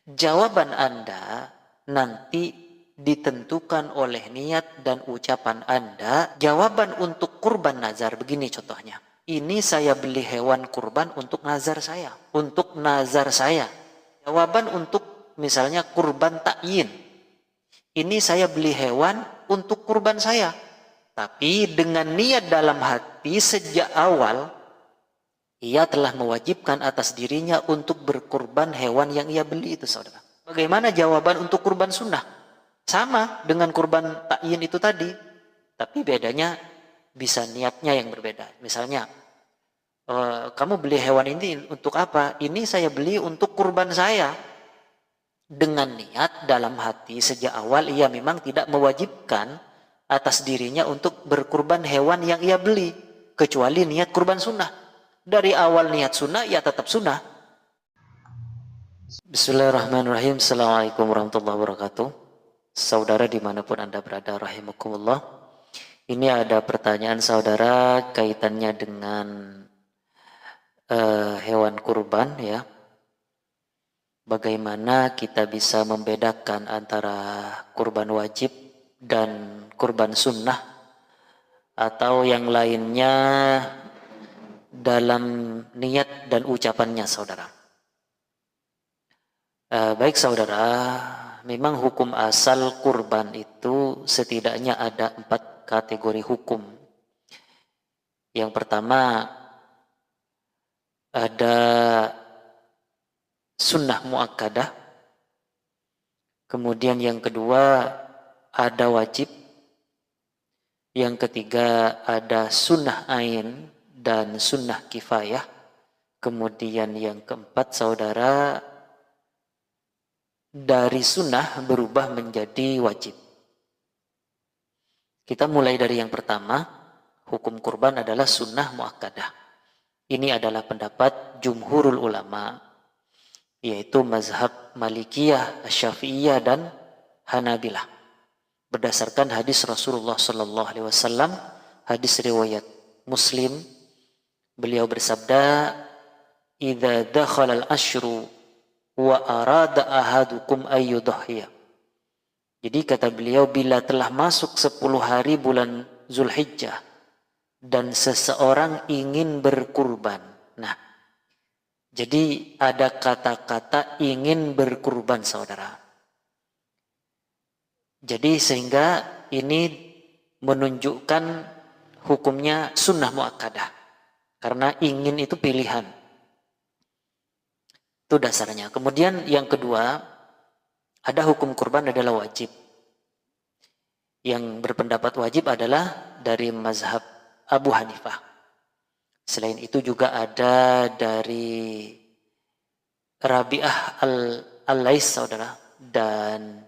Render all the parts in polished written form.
Jawaban Anda nanti ditentukan oleh niat dan ucapan Anda. Jawaban untuk kurban nazar begini contohnya. Ini saya beli hewan kurban untuk nazar saya. Untuk nazar saya. Jawaban untuk misalnya kurban takyin. Ini saya beli hewan untuk kurban saya. Tapi dengan niat dalam hati sejak awal, ia telah mewajibkan atas dirinya untuk berkurban hewan yang ia beli itu, saudara. Bagaimana jawaban untuk kurban sunnah? Sama dengan kurban takyin itu tadi. Tapi bedanya bisa niatnya yang berbeda. Misalnya, kamu beli hewan ini untuk apa? Ini saya beli untuk kurban saya. Dengan niat dalam hati sejak awal ia memang tidak mewajibkan atas dirinya untuk berkurban hewan yang ia beli. Kecuali niat kurban sunnah. Dari awal niat sunnah, ya tetap sunnah. Bismillahirrahmanirrahim. Assalamualaikum warahmatullahi wabarakatuh. Saudara dimanapun Anda berada, rahimakumullah. Ini ada pertanyaan saudara kaitannya dengan hewan kurban ya. Bagaimana kita bisa membedakan antara kurban wajib dan kurban sunnah atau yang lainnya dalam niat dan ucapannya, saudara. Baik saudara, memang hukum asal kurban itu setidaknya ada 4 kategori hukum. Yang pertama ada sunnah muakkadah. Kemudian yang kedua ada wajib. Yang ketiga ada sunnah ain dan sunnah kifayah. Kemudian yang keempat saudara, dari sunnah berubah menjadi wajib. Kita mulai dari yang pertama, hukum kurban adalah sunnah muakkadah. Ini adalah pendapat jumhurul ulama, yaitu mazhab Malikiyah, Syafi'iyah dan Hanabilah. Berdasarkan hadis Rasulullah sallallahu alaihi wasallam, hadis riwayat Muslim, beliau bersabda, "Idza dakhala al-ashru wa arada ahadukum ayyudhhiya." Jadi kata beliau, bila telah masuk 10 hari bulan Zulhijjah dan seseorang ingin berkurban. Nah, jadi ada kata-kata ingin berkurban, saudara. Jadi sehingga ini menunjukkan hukumnya sunnah muakkadah. Karena ingin itu pilihan. Itu dasarnya. Kemudian yang kedua, ada hukum kurban adalah wajib. Yang berpendapat wajib adalah dari mazhab Abu Hanifah. Selain itu juga ada dari Rabi'ah al-Lais, saudara. Dan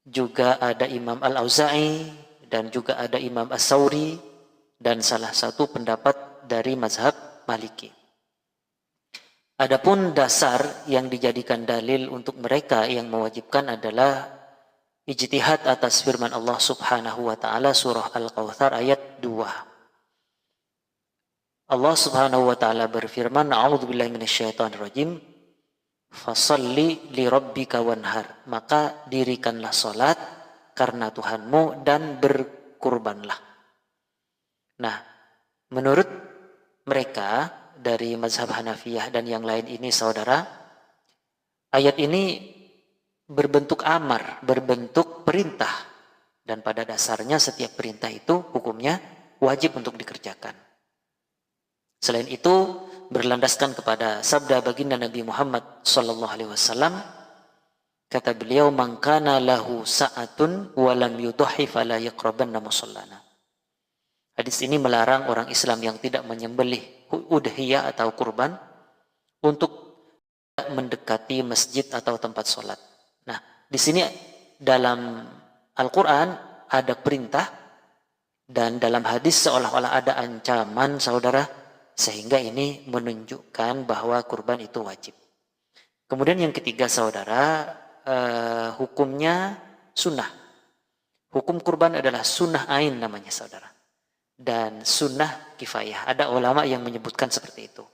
juga ada Imam Al-Auza'i. Dan juga ada Imam As-Sawri. Dan salah satu pendapat dari mazhab Maliki. Adapun dasar yang dijadikan dalil untuk mereka yang mewajibkan adalah ijtihad atas firman Allah Subhanahu wa taala surah Al-Kautsar ayat 2. Allah Subhanahu wa taala berfirman, "A'udzubillahi minasyaitonirrajim. Fashalli lirabbika wanhar." Maka dirikanlah salat karena Tuhanmu dan berkurbanlah. Nah, menurut mereka dari mazhab Hanafiyah dan yang lain ini, saudara, ayat ini berbentuk amar, berbentuk perintah, dan pada dasarnya setiap perintah itu hukumnya wajib untuk dikerjakan. Selain itu berlandaskan kepada sabda baginda Nabi Muhammad sallallahu alaihi wasallam, kata beliau, "Man kana lahu sa'atun wa lam yudhi fala yaqrabanna musallana." Hadis ini melarang orang Islam yang tidak menyembelih udhiyah atau kurban untuk mendekati masjid atau tempat sholat. Nah, di sini dalam Al-Quran ada perintah dan dalam hadis seolah-olah ada ancaman, saudara, sehingga ini menunjukkan bahwa kurban itu wajib. Kemudian yang ketiga, saudara, hukumnya sunnah. Hukum kurban adalah sunnah ain namanya, saudara. Dan sunnah kifayah. Ada ulama yang menyebutkan seperti itu.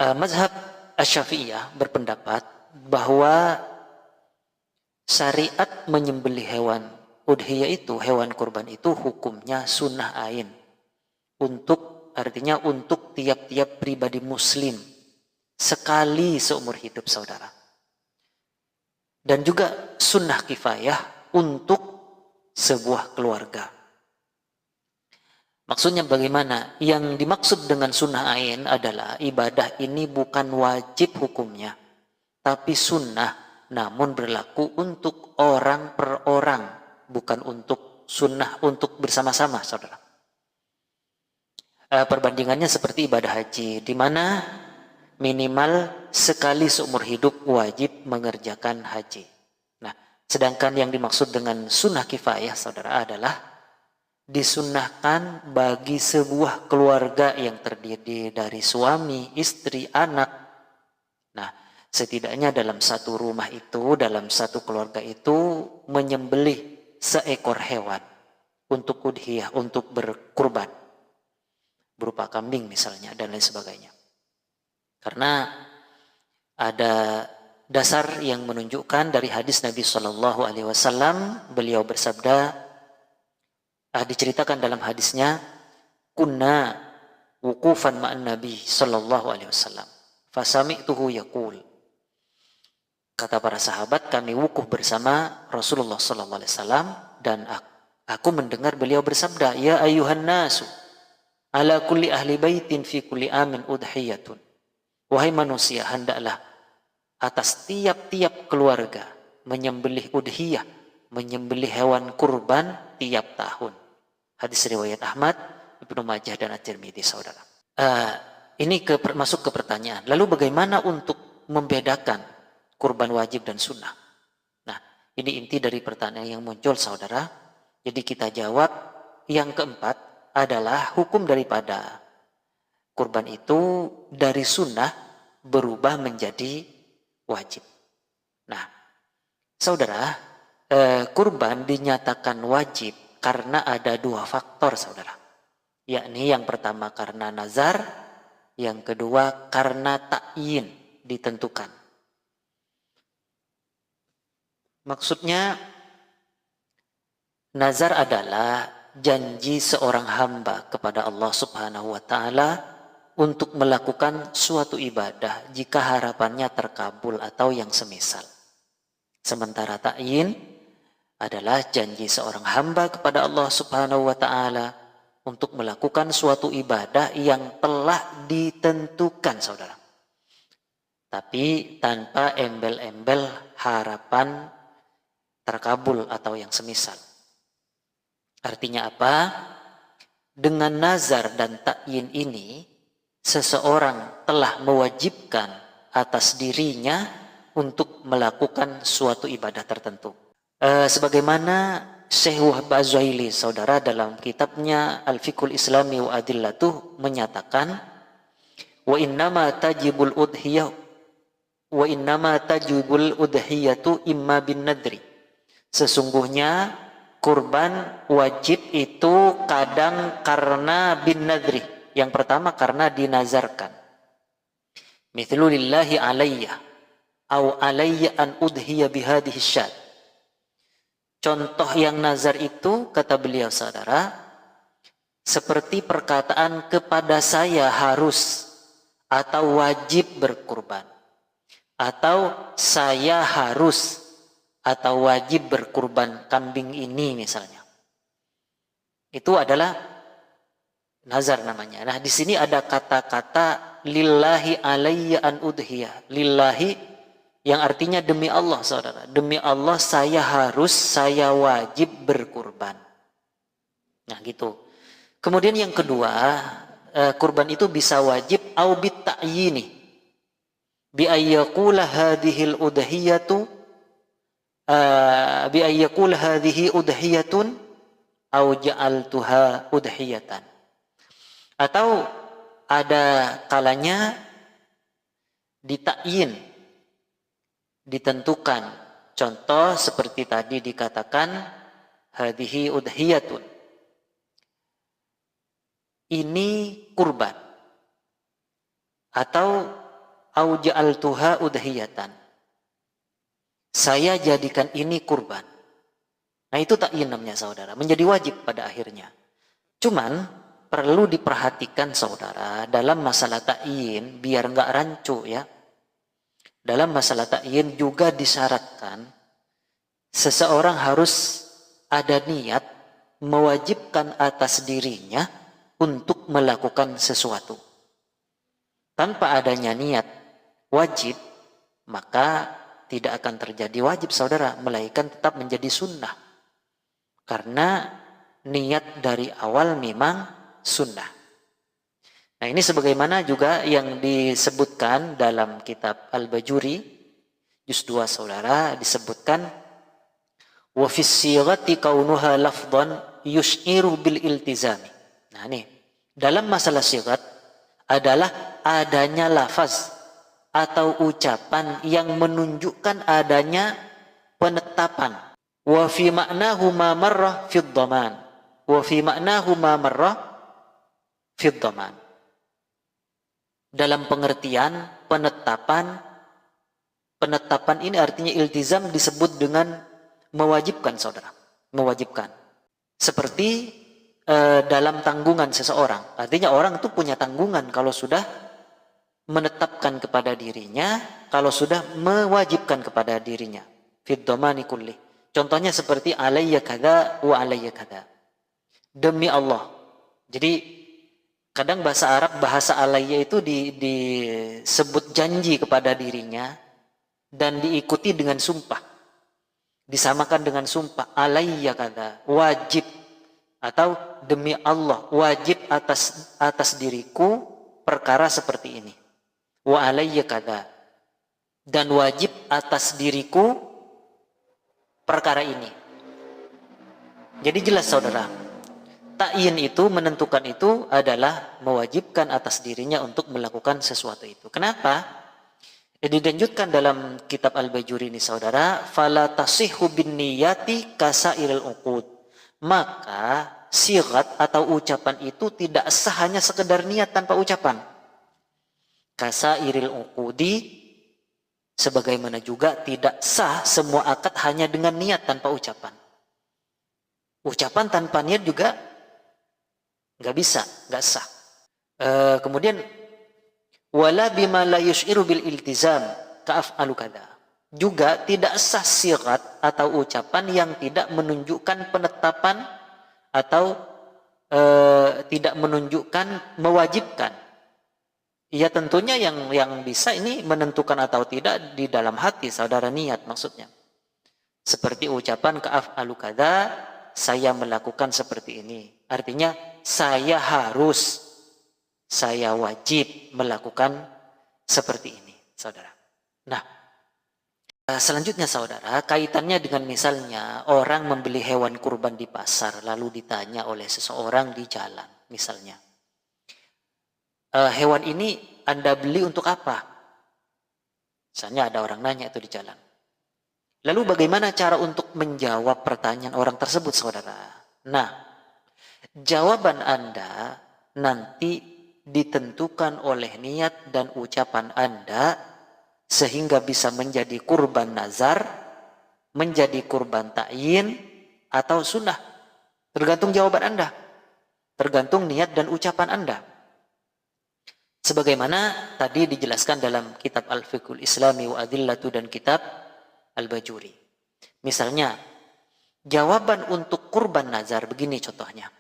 Mazhab Asy-Syafi'iyah berpendapat bahwa syariat menyembelih hewan udhiyah itu, hewan kurban itu hukumnya sunnah ain. Artinya untuk tiap-tiap pribadi muslim sekali seumur hidup saudara. Dan juga sunnah kifayah untuk sebuah keluarga. Maksudnya bagaimana? Yang dimaksud dengan sunnah ain adalah ibadah ini bukan wajib hukumnya, tapi sunnah, namun berlaku untuk orang per orang, bukan untuk sunnah untuk bersama-sama, saudara. Perbandingannya seperti ibadah haji, di mana minimal sekali seumur hidup wajib mengerjakan haji. Nah, sedangkan yang dimaksud dengan sunnah kifayah, saudara, adalah disunnahkan bagi sebuah keluarga yang terdiri dari suami, istri, anak. Nah, setidaknya dalam satu rumah itu, dalam satu keluarga itu menyembelih seekor hewan untuk udhiyah, untuk berkurban, berupa kambing misalnya dan lain sebagainya. Karena ada dasar yang menunjukkan dari hadis Nabi Shallallahu Alaihi Wasallam, beliau bersabda, diceritakan dalam hadisnya, kunna wukufan ma'an Nabi Shallallahu Alaihi Wasallam, fasami'tuhu yaqul. Kata para sahabat, kami wukuf bersama Rasulullah Shallallahu Alaihi Wasallam dan aku mendengar beliau bersabda, ya ayuhan nasu, ala kulli ahli baitin fi kulli amin udhiyatun. Wahai manusia, hendaklah atas tiap-tiap keluarga menyembelih udhiyah, menyembelih hewan kurban tiap tahun. Hadis riwayat Ahmad, Ibnu Majah dan At-Tirmidzi, saudara. Ini masuk ke pertanyaan. Lalu bagaimana untuk membedakan kurban wajib dan sunnah? Nah, ini inti dari pertanyaan yang muncul, saudara. Jadi kita jawab. Yang keempat adalah hukum daripada kurban itu dari sunnah berubah menjadi wajib. Nah, saudara, kurban dinyatakan wajib karena ada dua faktor, saudara. Yakni yang pertama karena nazar, yang kedua karena ta'yin, ditentukan. Maksudnya, nazar adalah janji seorang hamba kepada Allah Subhanahu wa Ta'ala untuk melakukan suatu ibadah jika harapannya terkabul atau yang semisal. Sementara ta'yin adalah janji seorang hamba kepada Allah Subhanahu wa Ta'ala untuk melakukan suatu ibadah yang telah ditentukan, saudara. Tapi tanpa embel-embel harapan terkabul atau yang semisal. Artinya apa? Dengan nazar dan ta'yin ini, seseorang telah mewajibkan atas dirinya untuk melakukan suatu ibadah tertentu. Sebagaimana Syekh Wahab Az-Zuhaili, saudara, dalam kitabnya Al-Fiqhul Islami wa Adillatuh menyatakan, wa innama tajibul udhiyatu imma bin nadri. Sesungguhnya kurban wajib itu kadang karena bin nadri. Yang pertama karena dinazarkan. Mithlu lillahi alayya au alayya an udhiya bihadihi syad. Contoh yang nazar itu, kata beliau, saudara, seperti perkataan kepada saya harus atau wajib berkurban, atau saya harus atau wajib berkurban kambing ini misalnya. Itu adalah nazar namanya. Nah, di sini ada kata-kata lillahi alayya an udhiyah. Lillahi yang artinya demi Allah, saudara. Demi Allah saya harus, saya wajib berkurban. Nah, gitu. Kemudian yang kedua, kurban itu bisa wajib au bit ta'yini. Bi ayyaqula hadhil udhiyatu bi ayyaqul hadhihi udhiyatun au ja'altuha udhiyatan. Atau ada kalanya ditakyin, ditentukan. Contoh seperti tadi dikatakan hadhihi udhiyatun. Ini kurban. Atau au ja'altuha udhiyatan. Saya jadikan ini kurban. Nah itu takyin namanya saudara, menjadi wajib pada akhirnya. Cuman perlu diperhatikan saudara dalam masalah takyin biar nggak rancu ya. Dalam masalah takyin juga disyaratkan seseorang harus ada niat mewajibkan atas dirinya untuk melakukan sesuatu. Tanpa adanya niat wajib, maka tidak akan terjadi wajib saudara, melainkan tetap menjadi sunnah. Karena niat dari awal memang sunnah. Nah ini sebagaimana juga yang disebutkan dalam kitab Al-Bajuri, juz 2 saudara, disebutkan wa fis sighati kaunuha lafdhan yush'iru bil iltizami. Nah nih, dalam masalah sighat adalah adanya lafaz atau ucapan yang menunjukkan adanya penetapan. Wa fi ma'nahu ma marrah fid dhaman. Wa fi ma'nahu ma marrah fid dhaman. Dalam pengertian penetapan ini artinya iltizam disebut dengan mewajibkan saudara, mewajibkan. Seperti dalam tanggungan seseorang. Artinya orang itu punya tanggungan kalau sudah menetapkan kepada dirinya, kalau sudah mewajibkan kepada dirinya. Fid dhamani kulli. Contohnya seperti alayya kada wa alayya kada. Demi Allah. Jadi kadang bahasa alayya itu disebut janji kepada dirinya dan diikuti dengan sumpah. Disamakan dengan sumpah alayya kada, wajib, atau demi Allah wajib atas diriku perkara seperti ini. Wa alayya kada, dan wajib atas diriku perkara ini. Jadi jelas saudara, takyin itu menentukan itu adalah mewajibkan atas dirinya untuk melakukan sesuatu itu. Kenapa? Dilanjutkan dalam kitab Al-Bajuri ini saudara, fala tasihhu bin niyati kasairil uqud. Maka sighat atau ucapan itu tidak sah hanya sekedar niat tanpa ucapan. Kasairil uqudi, sebagaimana juga tidak sah semua akad hanya dengan niat tanpa ucapan. Ucapan tanpa niat juga nggak bisa, nggak sah. Kemudian wala bima la yus'iru bil iltizam ka'af'alu kada. Juga tidak sah sighat atau ucapan yang tidak menunjukkan penetapan atau tidak menunjukkan mewajibkan. Ya tentunya yang bisa ini menentukan atau tidak di dalam hati saudara, niat maksudnya. Seperti ucapan ka'af'alu kada, saya melakukan seperti ini. Artinya saya harus, saya wajib melakukan seperti ini saudara. Nah selanjutnya saudara, kaitannya dengan misalnya orang membeli hewan kurban di pasar lalu ditanya oleh seseorang di jalan misalnya, hewan ini Anda beli untuk apa? Misalnya ada orang nanya itu di jalan. Lalu bagaimana cara untuk menjawab pertanyaan orang tersebut saudara? Nah, jawaban Anda nanti ditentukan oleh niat dan ucapan Anda sehingga bisa menjadi kurban nazar, menjadi kurban takyin atau sunnah. Tergantung jawaban Anda, tergantung niat dan ucapan Anda. Sebagaimana tadi dijelaskan dalam kitab Al-Fiqhul Islami wa Adillatu dan kitab Al-Bajuri. Misalnya, jawaban untuk kurban nazar begini contohnya.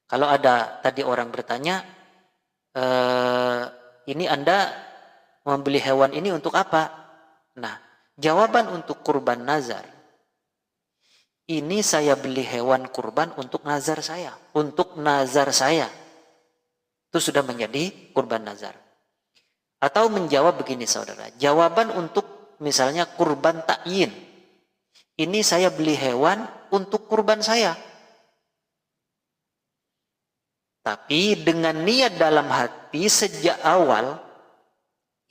Kalau ada tadi orang bertanya, ini Anda membeli hewan ini untuk apa? Nah, jawaban untuk kurban nazar, ini saya beli hewan kurban untuk nazar saya, untuk nazar saya. Itu sudah menjadi kurban nazar. Atau menjawab begini saudara, jawaban untuk misalnya kurban takyin, ini saya beli hewan untuk kurban saya. Tapi dengan niat dalam hati sejak awal,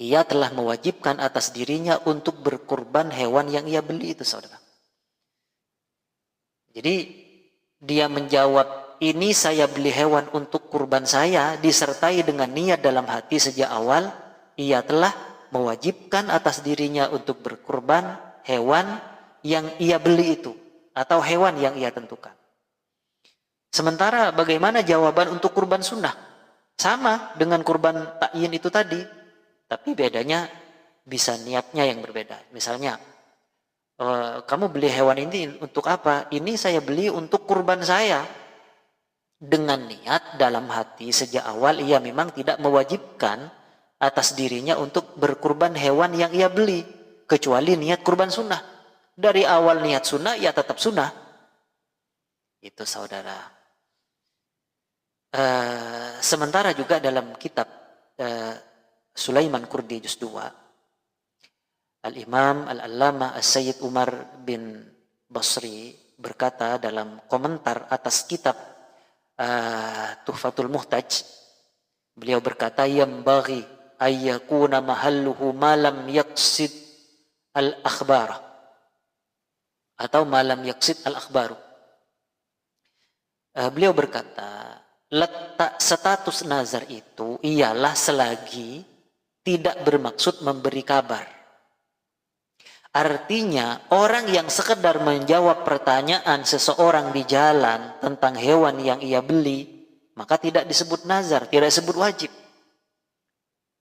ia telah mewajibkan atas dirinya untuk berkurban hewan yang ia beli itu saudara. Jadi dia menjawab, ini saya beli hewan untuk kurban saya, disertai dengan niat dalam hati sejak awal, ia telah mewajibkan atas dirinya untuk berkurban hewan yang ia beli itu atau hewan yang ia tentukan. Sementara bagaimana jawaban untuk kurban sunnah? Sama dengan kurban takyin itu tadi, tapi bedanya bisa niatnya yang berbeda. Misalnya, kamu beli hewan ini untuk apa? Ini saya beli untuk kurban saya. Dengan niat dalam hati sejak awal ia memang tidak mewajibkan atas dirinya untuk berkurban hewan yang ia beli, kecuali niat kurban sunnah. Dari awal niat sunnah, ia tetap sunnah. Itu saudara. Sementara juga dalam kitab Sulaiman Kurdi juz 2, Al-Imam Al-Allamah As-Sayyid Umar bin Basri berkata dalam komentar atas kitab Tuhfatul Muhtaj, beliau berkata, yambaghi ayyakuna mahalluhu malam yaqsid al-akhbar, atau malam yaqsid al-akhbaru. Beliau berkata, letak status nazar itu ialah selagi tidak bermaksud memberi kabar. Artinya orang yang sekedar menjawab pertanyaan seseorang di jalan tentang hewan yang ia beli, maka tidak disebut nazar, tidak disebut wajib.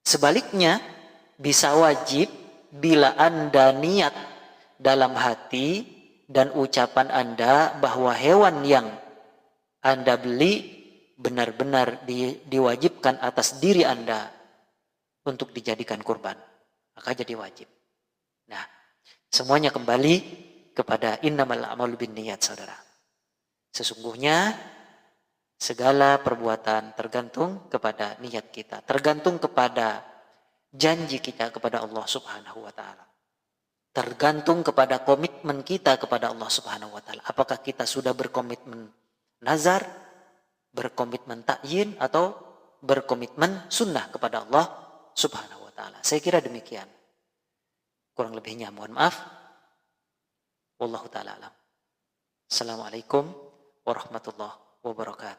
Sebaliknya bisa wajib bila Anda niat dalam hati dan ucapan Anda bahwa hewan yang Anda beli benar-benar diwajibkan atas diri Anda untuk dijadikan kurban, maka jadi wajib. Nah, semuanya kembali kepada innamal a'malu binniyat, saudara. Sesungguhnya segala perbuatan tergantung kepada niat kita, tergantung kepada janji kita kepada Allah Subhanahu wa taala. Tergantung kepada komitmen kita kepada Allah Subhanahu wa taala. Apakah kita sudah berkomitmen nazar, berkomitmen takyin, atau berkomitmen sunnah kepada Allah Subhanahu wa taala. Saya kira demikian. Kurang lebihnya mohon maaf. Wallahu ta'ala alam. Assalamualaikum warahmatullahi wabarakatuh.